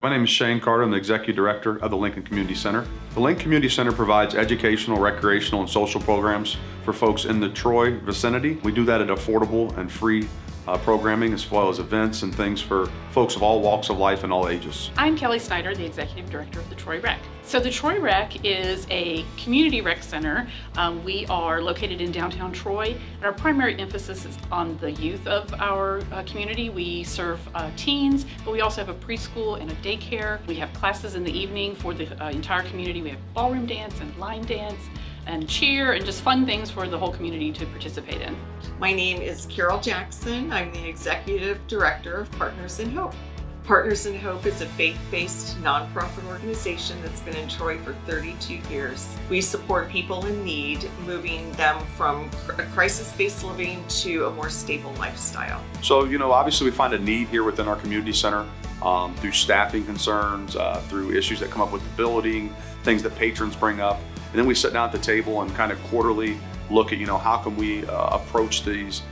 My name is Shane Carter. I'm the Executive Director of the Lincoln Community Center. The Lincoln Community Center provides educational, recreational, and social programs for folks in the Troy vicinity. We do that at affordable and free programming, as well as events and things for folks of all walks of life and all ages. I'm Kelly Snyder, the Executive Director of the Troy Rec. So the Troy Rec is a community rec center. We are located in downtown Troy, and our primary emphasis is on the youth of our community. We serve teens, but we also have a preschool and a daycare. We have classes in the evening for the entire community. We have ballroom dance and line dance and cheer and just fun things for the whole community to participate in. My name is Carol Jackson. I'm the Executive Director of Partners in Hope. Partners in Hope is a faith-based nonprofit organization that's been in Troy for 32 years. We support people in need, moving them from a crisis-based living to a more stable lifestyle. So, obviously we find a need here within our community center through staffing concerns, through issues that come up with the building, things that patrons bring up. And then we sit down at the table and kind of quarterly look at, how can we approach these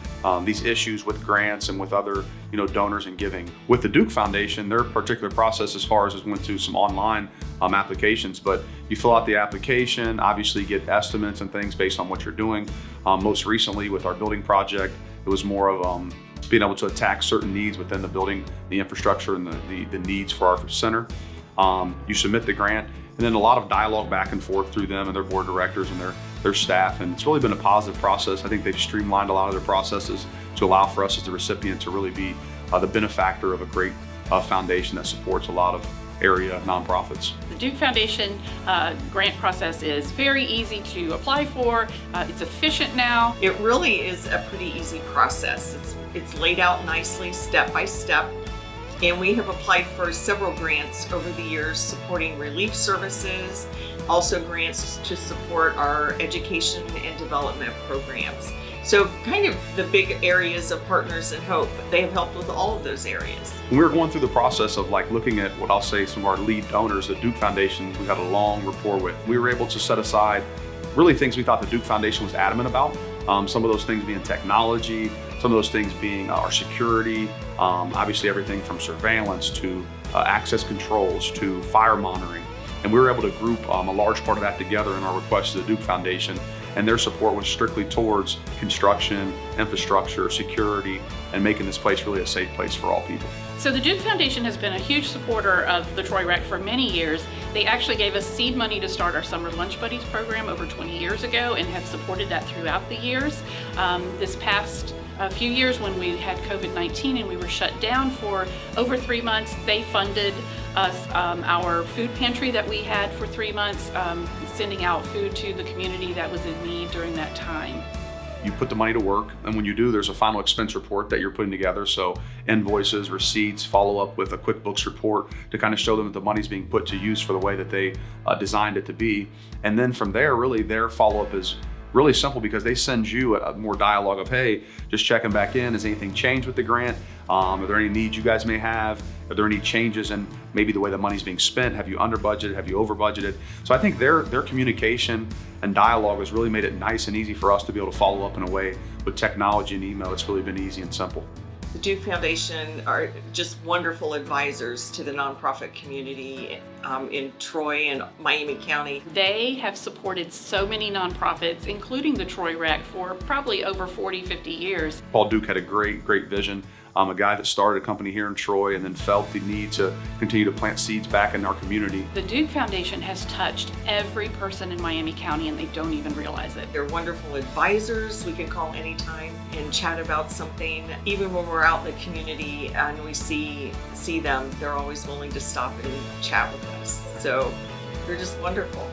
issues with grants and with other, donors and giving. With the Duke Foundation, their particular process as far as it went through some online applications, but you fill out the application, obviously get estimates and things based on what you're doing. Most recently with our building project, it was more of being able to attack certain needs within the building, the infrastructure and the needs for our center. You submit the grant, and then a lot of dialogue back and forth through them and their board of directors and their staff, and it's really been a positive process. I think they've streamlined a lot of their processes to allow for us as the recipient to really be the benefactor of a great foundation that supports a lot of area nonprofits. The Duke Foundation grant process is very easy to apply for. It's efficient now. It really is a pretty easy process. It's laid out nicely, step by step. And we have applied for several grants over the years supporting relief services, also grants to support our education and development programs. So kind of the big areas of Partners in Hope, they have helped with all of those areas. We were going through the process of looking at what I'll say some of our lead donors, the Duke Foundation, we had a long rapport with. We were able to set aside really things we thought the Duke Foundation was adamant about. Some of those things being technology, some of those things being our security, obviously everything from surveillance to access controls to fire monitoring. And we were able to group a large part of that together in our request to the Duke Foundation, and their support was strictly towards construction, infrastructure, security, and making this place really a safe place for all people. So the Duke Foundation has been a huge supporter of the Troy Rec for many years. They actually gave us seed money to start our Summer Lunch Buddies program over 20 years ago and have supported that throughout the years. This past few years when we had COVID-19 and we were shut down for over 3 months, they funded us our food pantry that we had for 3 months, sending out food to the community that was in need during that time. You put the money to work, and when you do, there's a final expense report that you're putting together. So invoices, receipts, follow up with a QuickBooks report to kind of show them that the money's being put to use for the way that they designed it to be. And then from there, really their follow up is really simple because they send you a more dialogue of, hey, just checking back in. Has anything changed with the grant? Are there any needs you guys may have? Are there any changes in maybe the way the money's being spent? Have you under budgeted? Have you over budgeted? So I think their communication and dialogue has really made it nice and easy for us to be able to follow up in a way with technology and email. It's really been easy and simple. The Duke Foundation are just wonderful advisors to the nonprofit community in Troy and Miami County. They have supported so many nonprofits, including the Troy Rec, for probably over 40, 50 years. Paul Duke had a great vision. A guy that started a company here in Troy and then felt the need to continue to plant seeds back in our community. The Duke Foundation has touched every person in Miami County and they don't even realize it. They're wonderful advisors. We can call anytime and chat about something. Even when we're out in the community and we see them, they're always willing to stop and chat with us. So they're just wonderful.